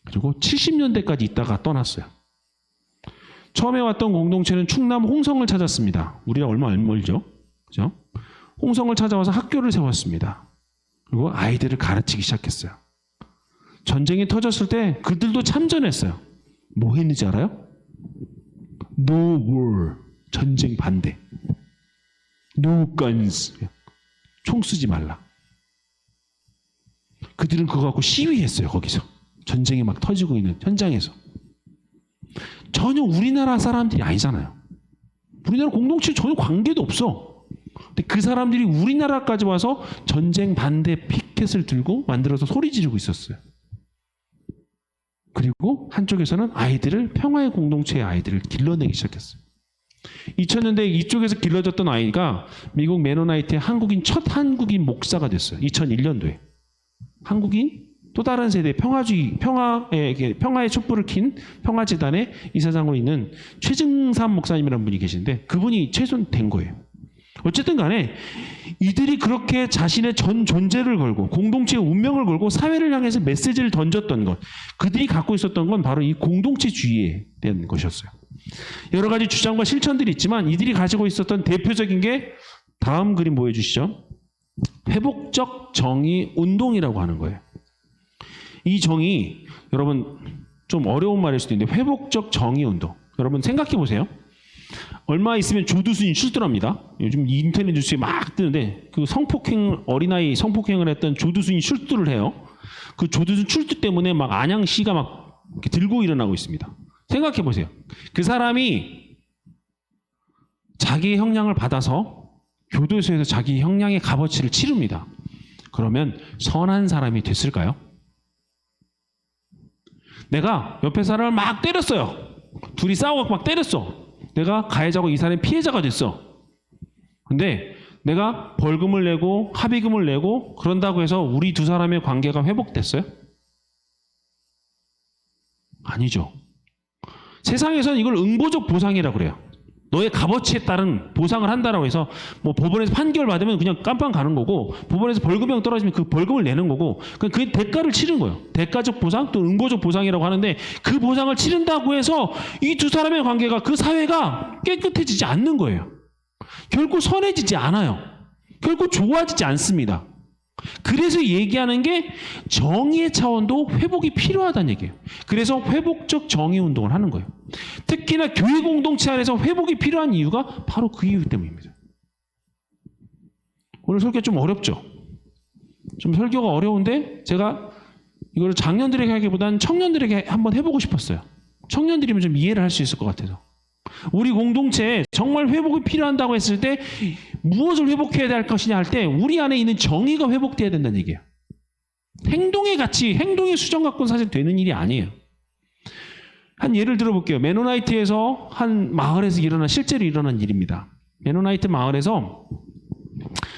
그리고 70년대까지 있다가 떠났어요. 처음에 왔던 공동체는 충남 홍성을 찾았습니다. 우리랑 얼마 안 멀죠? 그죠? 홍성을 찾아와서 학교를 세웠습니다. 그리고 아이들을 가르치기 시작했어요. 전쟁이 터졌을 때 그들도 참전했어요. 뭐 했는지 알아요? No war. 전쟁 반대. No guns. 총 쓰지 말라. 그들은 그거 갖고 시위했어요. 거기서. 전쟁이 막 터지고 있는 현장에서. 전혀 우리나라 사람들이 아니잖아요. 우리나라 공동체 전혀 관계도 없어. 근데 그 사람들이 우리나라까지 와서 전쟁 반대 피켓을 들고 만들어서 소리 지르고 있었어요. 그리고 한쪽에서는 아이들을, 평화의 공동체의 아이들을 길러내기 시작했어요. 2000년대 이쪽에서 길러졌던 아이가 미국 메노나이트의 첫 한국인 목사가 됐어요. 2001년도에. 한국인 또 다른 세대 평화의 촛불을 킨 평화재단의 이사장으로 있는 최증삼 목사님이라는 분이 계신데 그분이 최선된 거예요. 어쨌든 간에 이들이 그렇게 자신의 전 존재를 걸고 공동체의 운명을 걸고 사회를 향해서 메시지를 던졌던 것, 그들이 갖고 있었던 건 바로 이 공동체주의에 대한 것이었어요. 여러 가지 주장과 실천들이 있지만 이들이 가지고 있었던 대표적인 게 다음 그림 보여주시죠. 회복적 정의 운동이라고 하는 거예요. 이 정의, 여러분 좀 어려운 말일 수도 있는데 회복적 정의 운동. 여러분 생각해 보세요. 얼마 있으면 조두순이 출두합니다. 요즘 인터넷 뉴스에 막 뜨는데 그 어린아이 성폭행을 했던 조두순이 출두를 해요. 그 조두순 출두 때문에 막 안양시가 막 이렇게 들고 일어나고 있습니다. 생각해 보세요. 그 사람이 자기의 형량을 받아서 교도소에서 자기 형량의 값어치를 치릅니다. 그러면 선한 사람이 됐을까요? 내가 옆에 사람을 막 때렸어요. 둘이 싸우고 막 때렸어. 내가 가해자고 이 사람이 피해자가 됐어. 근데 내가 벌금을 내고 합의금을 내고 그런다고 해서 우리 두 사람의 관계가 회복됐어요? 아니죠. 세상에서는 이걸 응보적 보상이라고 그래요. 너의 값어치에 따른 보상을 한다라고 해서 뭐 법원에서 판결 받으면 그냥 깜빵 가는 거고 법원에서 벌금형 떨어지면 그 벌금을 내는 거고 그 대가를 치른 거예요. 대가적 보상 또 응보적 보상이라고 하는데 그 보상을 치른다고 해서 이 두 사람의 관계가 그 사회가 깨끗해지지 않는 거예요. 결코 선해지지 않아요. 결코 좋아지지 않습니다. 그래서 얘기하는 게 정의의 차원도 회복이 필요하다는 얘기예요. 그래서 회복적 정의 운동을 하는 거예요. 특히나 교회 공동체 안에서 회복이 필요한 이유가 바로 그 이유 때문입니다. 오늘 설교 좀 어렵죠? 좀 설교가 어려운데 제가 이걸 장년들에게 하기보다는 청년들에게 한번 해보고 싶었어요. 청년들이면 좀 이해를 할 수 있을 것 같아서. 우리 공동체에 정말 회복이 필요한다고 했을 때 무엇을 회복해야 할 것이냐 할 때 우리 안에 있는 정의가 회복돼야 된다는 얘기예요. 행동의 가치, 행동의 수정 갖고는 사실 되는 일이 아니에요. 한 예를 들어볼게요. 메노나이트에서 한 마을에서 실제로 일어난 일입니다. 메노나이트 마을에서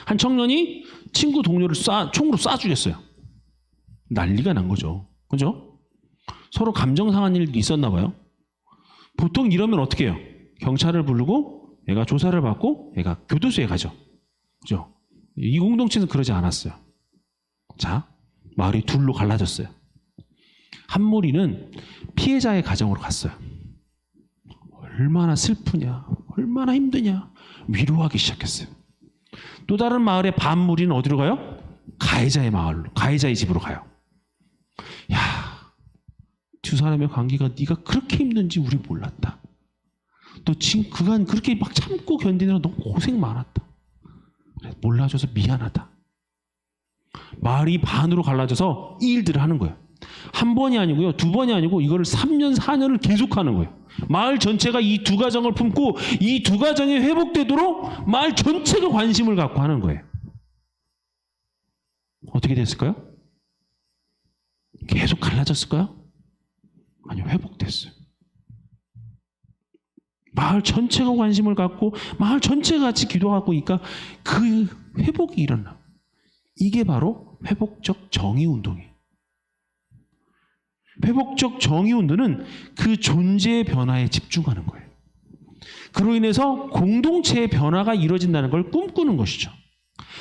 한 청년이 친구 동료를 총으로 쏴 죽였어요. 난리가 난 거죠. 그죠? 서로 감정 상한 일도 있었나 봐요. 보통 이러면 어떻게 해요? 경찰을 부르고 얘가 조사를 받고 얘가 교도소에 가죠. 그죠? 이 공동체는 그러지 않았어요. 자, 마을이 둘로 갈라졌어요. 한 무리는 피해자의 가정으로 갔어요. 얼마나 슬프냐, 얼마나 힘드냐 위로하기 시작했어요. 또 다른 마을의 반 무리는 어디로 가요? 가해자의 마을로, 가해자의 집으로 가요. 야, 두 사람의 관계가 네가 그렇게 힘든지 우리 몰랐다. 너 지금 그간 그렇게 막 참고 견디느라 너무 고생 많았다. 그래, 몰라줘서 미안하다. 마을이 반으로 갈라져서 이 일들을 하는 거예요. 한 번이 아니고요, 두 번이 아니고 이거를 3년, 4년을 계속하는 거예요. 마을 전체가 이 두 가정을 품고 이 두 가정이 회복되도록 마을 전체가 관심을 갖고 하는 거예요. 어떻게 됐을까요? 계속 갈라졌을까요? 아니요, 회복됐어요. 마을 전체가 관심을 갖고 마을 전체가 같이 기도하고 있으니까 그 회복이 일어나. 이게 바로 회복적 정의운동이에요. 회복적 정의운동은 그 존재의 변화에 집중하는 거예요. 그로 인해서 공동체의 변화가 이루어진다는 걸 꿈꾸는 것이죠.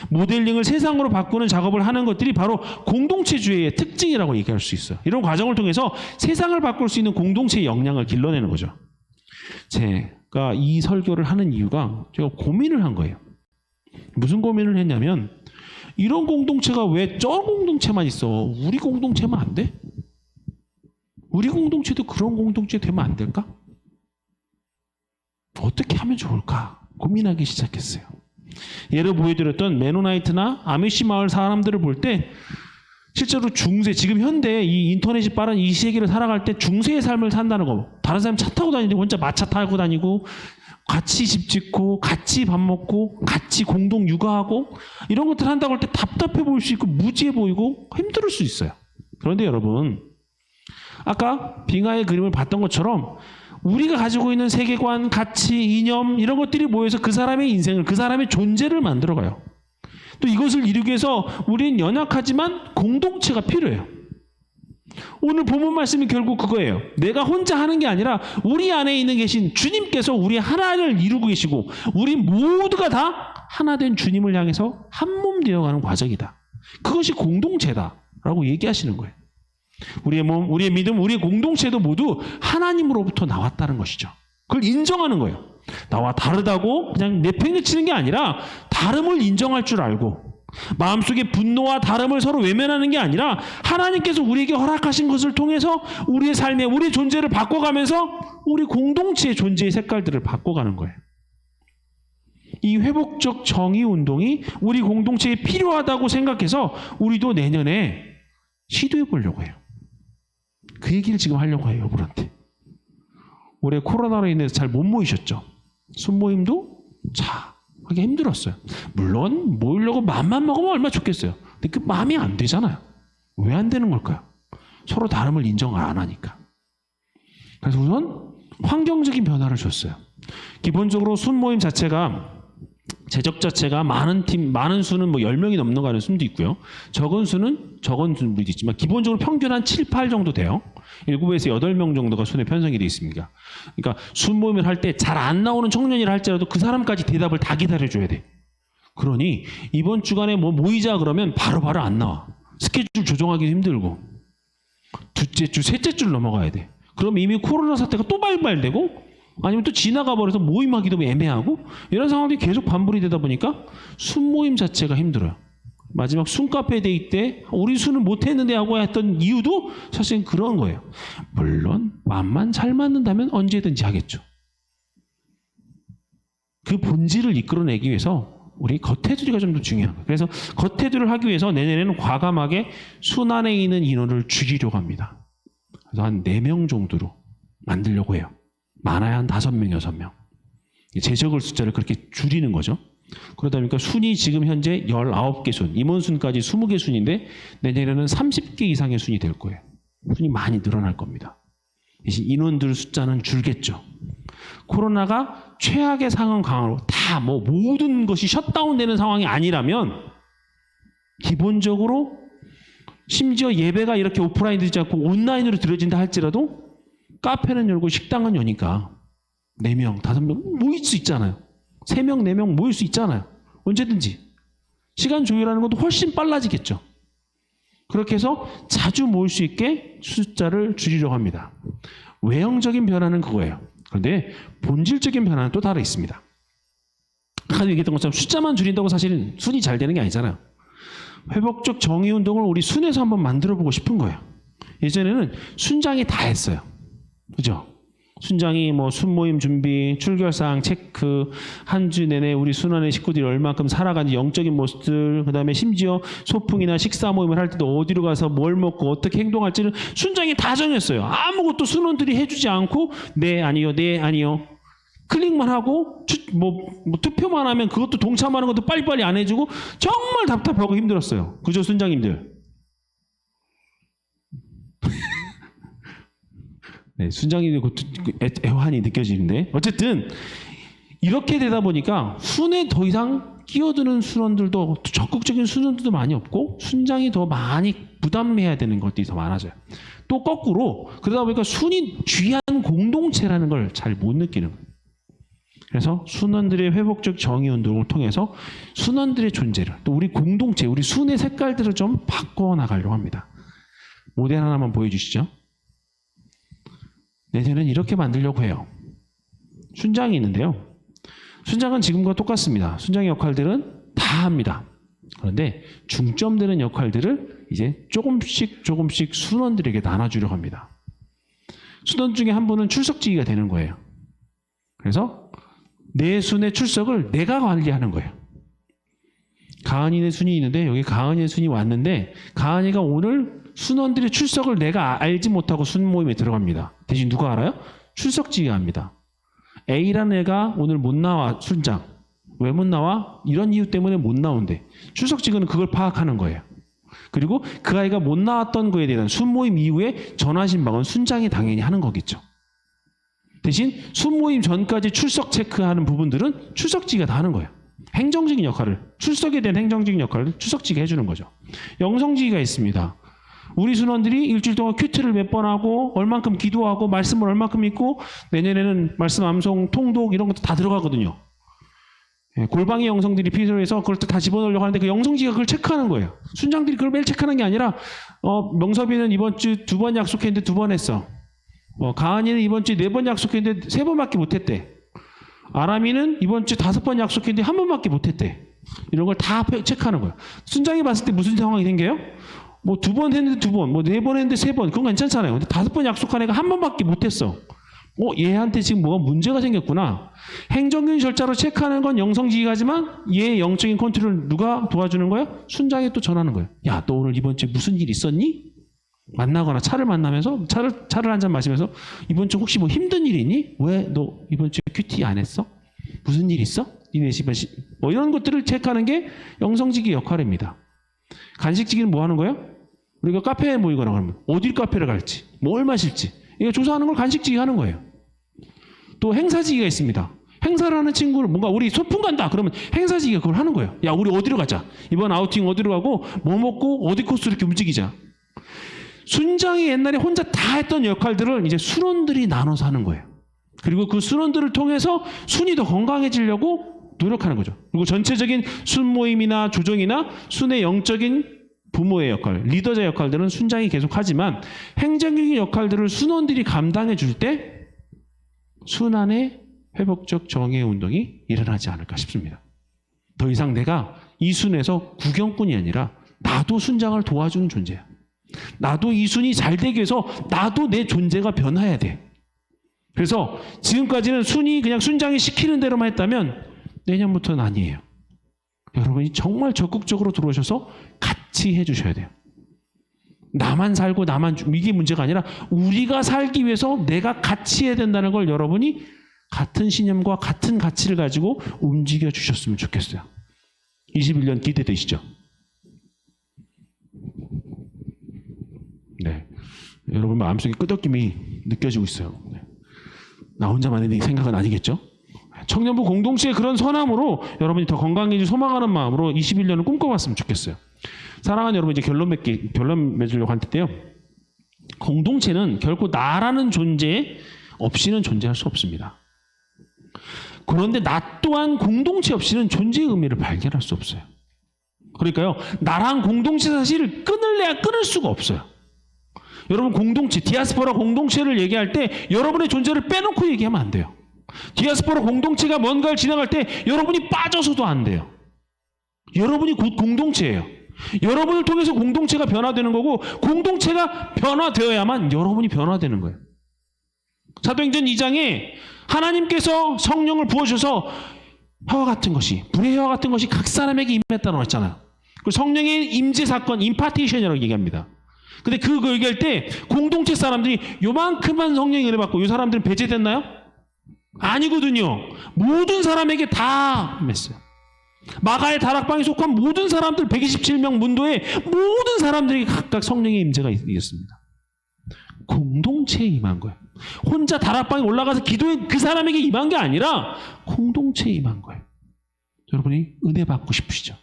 모델링을 세상으로 바꾸는 작업을 하는 것들이 바로 공동체주의의 특징이라고 얘기할 수 있어요. 이런 과정을 통해서 세상을 바꿀 수 있는 공동체의 역량을 길러내는 거죠. 제가 이 설교를 하는 이유가 제가 고민을 한 거예요. 무슨 고민을 했냐면 이런 공동체가 왜 저 공동체만 있어? 우리 공동체만 안 돼? 우리 공동체도 그런 공동체 되면 안 될까? 어떻게 하면 좋을까? 고민하기 시작했어요. 예를 보여드렸던 메노나이트나 아미시 마을 사람들을 볼 때 실제로 중세, 지금 현대 이 인터넷이 빠른 이 세계를 살아갈 때 중세의 삶을 산다는 거. 다른 사람 차 타고 다니는데 혼자 마차 타고 다니고 같이 집 짓고 같이 밥 먹고 같이 공동 육아하고 이런 것들 한다고 할 때 답답해 보일 수 있고 무지해 보이고 힘들 수 있어요. 그런데 여러분 아까 빙하의 그림을 봤던 것처럼 우리가 가지고 있는 세계관, 가치, 이념 이런 것들이 모여서 그 사람의 인생을, 그 사람의 존재를 만들어가요. 또 이것을 이루기 위해서 우리는 연약하지만 공동체가 필요해요. 오늘 본문 말씀이 결국 그거예요. 내가 혼자 하는 게 아니라 우리 안에 있는 계신 주님께서 우리 하나를 이루고 계시고 우리 모두가 다 하나 된 주님을 향해서 한 몸 되어가는 과정이다. 그것이 공동체다라고 얘기하시는 거예요. 우리의 몸, 우리의 믿음, 우리의 공동체도 모두 하나님으로부터 나왔다는 것이죠. 그걸 인정하는 거예요. 나와 다르다고 그냥 내팽개치는 게 아니라 다름을 인정할 줄 알고 마음속에 분노와 다름을 서로 외면하는 게 아니라 하나님께서 우리에게 허락하신 것을 통해서 우리의 삶에 우리 존재를 바꿔가면서 우리 공동체의 존재의 색깔들을 바꿔가는 거예요. 이 회복적 정의운동이 우리 공동체에 필요하다고 생각해서 우리도 내년에 시도해 보려고 해요. 그 얘기를 지금 하려고 해요, 여러분한테. 올해 코로나로 인해서 잘 못 모이셨죠? 순모임도 하기 힘들었어요. 물론 모이려고 마음만 먹으면 얼마나 좋겠어요. 근데 그 마음이 안 되잖아요. 왜 안 되는 걸까요? 서로 다름을 인정을 안 하니까. 그래서 우선 환경적인 변화를 줬어요. 기본적으로 순모임 자체가 제적 자체가 많은 수는 뭐 10명이 넘는 가는 순도 있고요. 적은 순도 있지만 기본적으로 평균 한 7, 8 정도 돼요. 7에서 8명 정도가 순에 편성이 되어 있습니다. 그러니까 순모임을 할 때 잘 안 나오는 청년이라 할지라도 그 사람까지 대답을 다 기다려줘야 돼. 그러니 이번 주간에 뭐 모이자 그러면 바로바로 안 나와. 스케줄 조정하기 힘들고 둘째 주, 셋째 주를 넘어가야 돼. 그럼 이미 코로나 사태가 또 발발되고 아니면 또 지나가 버려서 모임하기도 애매하고 이런 상황들이 계속 반복이 되다 보니까 순모임 자체가 힘들어요. 마지막 순카페 데이 때 우리 순은 못했는데 하고 했던 이유도 사실은 그런 거예요. 물론 마음만 잘 맞는다면 언제든지 하겠죠. 그 본질을 이끌어내기 위해서 우리 겉테두리가 좀 더 중요한 거예요. 그래서 겉테두리를 하기 위해서 내년에는 과감하게 순 안에 있는 인원을 줄이려고 합니다. 그래서 한 4명 정도로 만들려고 해요. 많아야 한 5명, 6명. 제적을 숫자를 그렇게 줄이는 거죠. 그러다 보니까 순이 지금 현재 19개 순, 임원순까지 20개 순인데 내년에는 30개 이상의 순이 될 거예요. 순이 많이 늘어날 겁니다. 이제 인원들 숫자는 줄겠죠. 코로나가 최악의 상황 강화로 다 모든 것이 셧다운되는 상황이 아니라면 기본적으로 심지어 예배가 이렇게 오프라인 되지 않고 온라인으로 드려진다 할지라도 카페는 열고 식당은 여니까 4명, 5명 모일 수 있잖아요. 3명, 4명 모일 수 있잖아요. 언제든지. 시간 조율하는 것도 훨씬 빨라지겠죠. 그렇게 해서 자주 모일 수 있게 숫자를 줄이려고 합니다. 외형적인 변화는 그거예요. 그런데 본질적인 변화는 또 따로 있습니다. 아까 얘기했던 것처럼 숫자만 줄인다고 사실은 순이 잘 되는 게 아니잖아요. 회복적 정의운동을 우리 순에서 한번 만들어보고 싶은 거예요. 예전에는 순장이 다 했어요. 그죠? 순장이 순모임 준비, 출결사항 체크, 한 주 내내 우리 순환의 식구들이 얼마큼 살아가는지 영적인 모습들, 그 다음에 심지어 소풍이나 식사 모임을 할 때도 어디로 가서 뭘 먹고 어떻게 행동할지는 순장이 다 정했어요. 아무것도 순원들이 해주지 않고 네 아니요, 네 아니요. 클릭만 하고 투표만 하면 그것도 동참하는 것도 빨리빨리 안 해주고 정말 답답하고 힘들었어요. 그죠, 순장님들? 네, 순장님이 애환이 느껴지는데 어쨌든 이렇게 되다 보니까 순에 더 이상 끼어드는 순원들도 적극적인 순원들도 많이 없고 순장이 더 많이 부담해야 되는 것들이 더 많아져요. 또 거꾸로 그러다 보니까 순이 귀한 공동체라는 걸 잘 못 느끼는 거예요. 그래서 순원들의 회복적 정의 운동을 통해서 순원들의 존재를 또 우리 공동체, 우리 순의 색깔들을 좀 바꿔 나가려고 합니다. 모델 하나만 보여주시죠. 내년은 이렇게 만들려고 해요. 순장이 있는데요. 순장은 지금과 똑같습니다. 순장의 역할들은 다 합니다. 그런데 중점되는 역할들을 이제 조금씩 순원들에게 나눠주려고 합니다. 순원 중에 한 분은 출석지기가 되는 거예요. 그래서 내 순의 출석을 내가 관리하는 거예요. 가은이네 순이 있는데 여기 가은이의 순이 왔는데 가은이가 오늘 순원들의 출석을 내가 알지 못하고 순 모임에 들어갑니다. 대신 누가 알아요? 출석지기가 합니다. A라는 애가 오늘 못 나와 순장. 왜 못 나와? 이런 이유 때문에 못 나온대. 출석지기는 그걸 파악하는 거예요. 그리고 그 아이가 못 나왔던 거에 대한 순모임 이후에 전화신방은 순장이 당연히 하는 거겠죠. 대신 순모임 전까지 출석 체크하는 부분들은 출석지기가 다 하는 거예요. 행정적인 역할을, 출석에 대한 행정적인 역할을 출석지기가 해주는 거죠. 영성지기가 있습니다. 우리 순원들이 일주일 동안 큐티를 몇 번 하고 얼만큼 기도하고 말씀을 얼만큼 읽고 내년에는 말씀 암송, 통독 이런 것도 다 들어가거든요. 골방의 영성들이 필요해서 그걸 또 다 집어넣으려고 하는데 그 영성지기가 그걸 체크하는 거예요. 순장들이 그걸 매일 체크하는 게 아니라 명섭이는 이번 주 2번 약속했는데 2번 했어. 가은이는 이번 주에 4번 약속했는데 3번밖에 못했대. 아람이는 이번 주에 5번 약속했는데 1번밖에 못했대. 이런 걸 다 체크하는 거예요. 순장이 봤을 때 무슨 상황이 생겨요? 뭐 2번 했는데 2번, 뭐 4번 했는데 3번, 그건 괜찮잖아요. 근데 5번 약속한 애가 1번밖에 못했어. 얘한테 지금 뭐가 문제가 생겼구나. 행정적인 절차로 체크하는 건 영성지기가지만 얘의 영적인 컨트롤을 누가 도와주는 거야? 순장이 또 전하는 거예요. 야, 너 오늘 이번 주에 무슨 일 있었니? 만나거나 차를 만나면서 차를 한 잔 마시면서 이번 주 혹시 뭐 힘든 일 있니? 왜 너 이번 주에 큐티 안 했어? 무슨 일 있어? 니네 집안 뭐 이런 것들을 체크하는 게 영성지기 역할입니다. 간식지기는 뭐 하는 거예요? 우리가 카페에 모이거나 그러면 어딜 카페를 갈지, 뭘 마실지 이거 조사하는 걸 간식지기 하는 거예요. 또 행사지기가 있습니다. 행사를 하는 친구를 뭔가 우리 소풍 간다 그러면 행사지기가 그걸 하는 거예요. 야, 우리 어디로 가자. 이번 아우팅 어디로 가고 뭐 먹고 어디 코스 이렇게 움직이자. 순장이 옛날에 혼자 다 했던 역할들을 이제 순원들이 나눠서 하는 거예요. 그리고 그 순원들을 통해서 순이 더 건강해지려고 노력하는 거죠. 그리고 전체적인 순 모임이나 조정이나 순의 영적인 부모의 역할, 리더자 역할들은 순장이 계속 하지만 행정적인 역할들을 순원들이 감당해 줄 때 순 안에 회복적 정의 운동이 일어나지 않을까 싶습니다. 더 이상 내가 이 순에서 구경꾼이 아니라 나도 순장을 도와주는 존재야. 나도 이 순이 잘 되기 위해서 나도 내 존재가 변화해야 돼. 그래서 지금까지는 순이 그냥 순장이 시키는 대로만 했다면 내년부터는 아니에요. 여러분이 정말 적극적으로 들어오셔서 같이 해주셔야 돼요. 나만 살고 나만 이게 문제가 아니라 우리가 살기 위해서 내가 같이 해야 된다는 걸 여러분이 같은 신념과 같은 가치를 가지고 움직여 주셨으면 좋겠어요. 21년 기대되시죠? 네, 여러분 마음속에 끄덕임이 느껴지고 있어요. 네. 나 혼자만의 생각은 아니겠죠? 청년부 공동체의 그런 선함으로 여러분이 더 건강해질 소망하는 마음으로 21년을 꿈꿔봤으면 좋겠어요. 사랑하는 여러분, 이제 결론 맺으려고 할 텐데요. 공동체는 결코 나라는 존재 없이는 존재할 수 없습니다. 그런데 나 또한 공동체 없이는 존재의 의미를 발견할 수 없어요. 그러니까요, 나랑 공동체 사실을 끊을래야 끊을 수가 없어요. 여러분, 공동체, 디아스포라 공동체를 얘기할 때 여러분의 존재를 빼놓고 얘기하면 안 돼요. 디아스포라 공동체가 뭔가를 진행할 때 여러분이 빠져서도 안 돼요. 여러분이 곧 공동체예요. 여러분을 통해서 공동체가 변화되는 거고 공동체가 변화되어야만 여러분이 변화되는 거예요. 사도행전 2장에 하나님께서 성령을 부어주셔서 혀와 같은 것이, 불의 혀와 같은 것이 각 사람에게 임했다고 했잖아요. 그 성령의 임재 사건, 임파티션이라고 얘기합니다. 근데 그거 얘기할 때 공동체 사람들이 요만큼만 성령의 은혜 받고 이 사람들은 배제됐나요? 아니거든요. 모든 사람에게 다 임했어요. 마가의 다락방에 속한 모든 사람들 127명 문도의 모든 사람들에게 각각 성령의 임재가 있었습니다. 공동체에 임한 거예요. 혼자 다락방에 올라가서 기도해 그 사람에게 임한 게 아니라 공동체에 임한 거예요. 여러분이 은혜 받고 싶으시죠?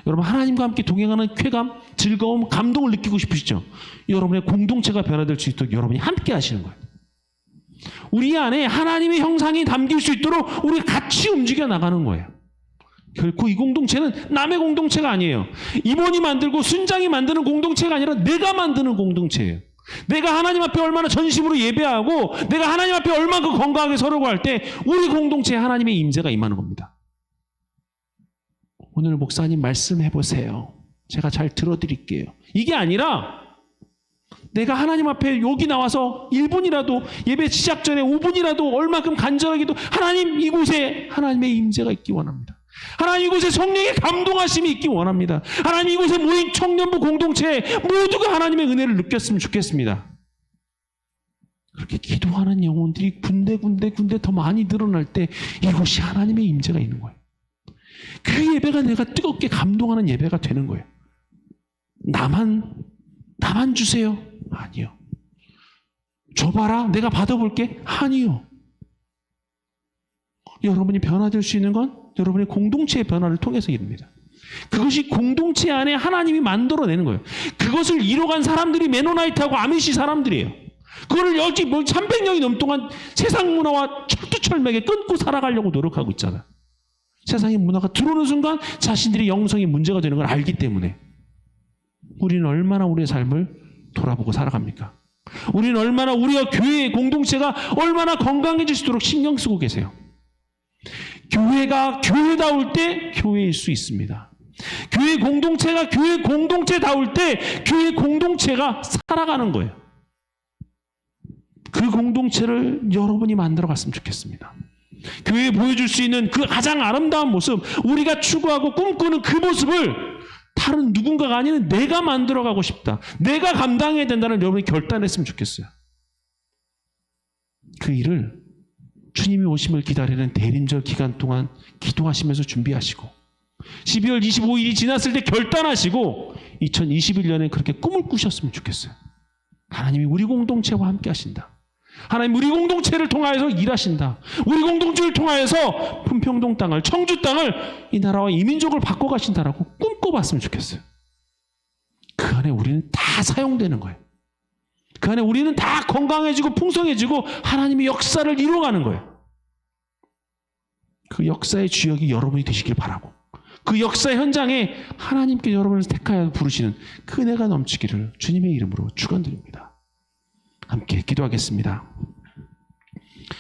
여러분 하나님과 함께 동행하는 쾌감, 즐거움, 감동을 느끼고 싶으시죠? 여러분의 공동체가 변화될 수 있도록 여러분이 함께 하시는 거예요. 우리 안에 하나님의 형상이 담길 수 있도록 우리가 같이 움직여 나가는 거예요. 결코 이 공동체는 남의 공동체가 아니에요. 임원이 만들고 순장이 만드는 공동체가 아니라 내가 만드는 공동체예요. 내가 하나님 앞에 얼마나 전심으로 예배하고 내가 하나님 앞에 얼마나 건강하게 서려고 할 때 우리 공동체에 하나님의 임재가 임하는 겁니다. 오늘 목사님 말씀해 보세요. 제가 잘 들어드릴게요. 이게 아니라 내가 하나님 앞에 여기 나와서 1분이라도 예배 시작 전에 5분이라도 얼마큼 간절하게도 하나님 이곳에 하나님의 임재가 있기 원합니다. 하나님 이곳에 성령의 감동하심이 있기 원합니다. 하나님 이곳에 모인 청년부 공동체 모두가 하나님의 은혜를 느꼈으면 좋겠습니다. 그렇게 기도하는 영혼들이 군데 더 많이 늘어날 때 이곳이 하나님의 임재가 있는 거예요. 그 예배가 내가 뜨겁게 감동하는 예배가 되는 거예요. 나만 주세요. 아니요. 줘봐라. 내가 받아볼게. 아니요. 여러분이 변화될 수 있는 건 여러분의 공동체의 변화를 통해서 이룹니다. 그것이 공동체 안에 하나님이 만들어내는 거예요. 그것을 이뤄간 사람들이 메노나이트하고 아미시 사람들이에요. 그거를 여기 300년이 넘는 동안 세상 문화와 철두철미하게 끊고 살아가려고 노력하고 있잖아요. 세상의 문화가 들어오는 순간 자신들의 영성이 문제가 되는 걸 알기 때문에 우리는 얼마나 우리의 삶을 돌아보고 살아갑니까? 우리는 얼마나 우리와 교회의 공동체가 얼마나 건강해질 수 있도록 신경 쓰고 계세요. 교회가 교회다울 때 교회일 수 있습니다. 교회 공동체가 교회 공동체다울 때 교회 공동체가 살아가는 거예요. 그 공동체를 여러분이 만들어 갔으면 좋겠습니다. 교회에 보여줄 수 있는 그 가장 아름다운 모습, 우리가 추구하고 꿈꾸는 그 모습을 다른 누군가가 아니라 내가 만들어가고 싶다. 내가 감당해야 된다는 여러분이 결단했으면 좋겠어요. 그 일을 주님이 오심을 기다리는 대림절 기간 동안 기도하시면서 준비하시고 12월 25일이 지났을 때 결단하시고 2021년에 그렇게 꿈을 꾸셨으면 좋겠어요. 하나님이 우리 공동체와 함께 하신다. 하나님 우리 공동체를 통하여서 일하신다. 우리 공동체를 통하여서 품평동 땅을, 청주 땅을 이 나라와 이 민족을 바꿔가신다라고 꿈꿔봤으면 좋겠어요. 그 안에 우리는 다 사용되는 거예요. 그 안에 우리는 다 건강해지고 풍성해지고 하나님의 역사를 이루어가는 거예요. 그 역사의 주역이 여러분이 되시길 바라고 그 역사의 현장에 하나님께 여러분을 택하여 부르시는 그 은혜가 넘치기를 주님의 이름으로 축원드립니다. 함께 기도하겠습니다.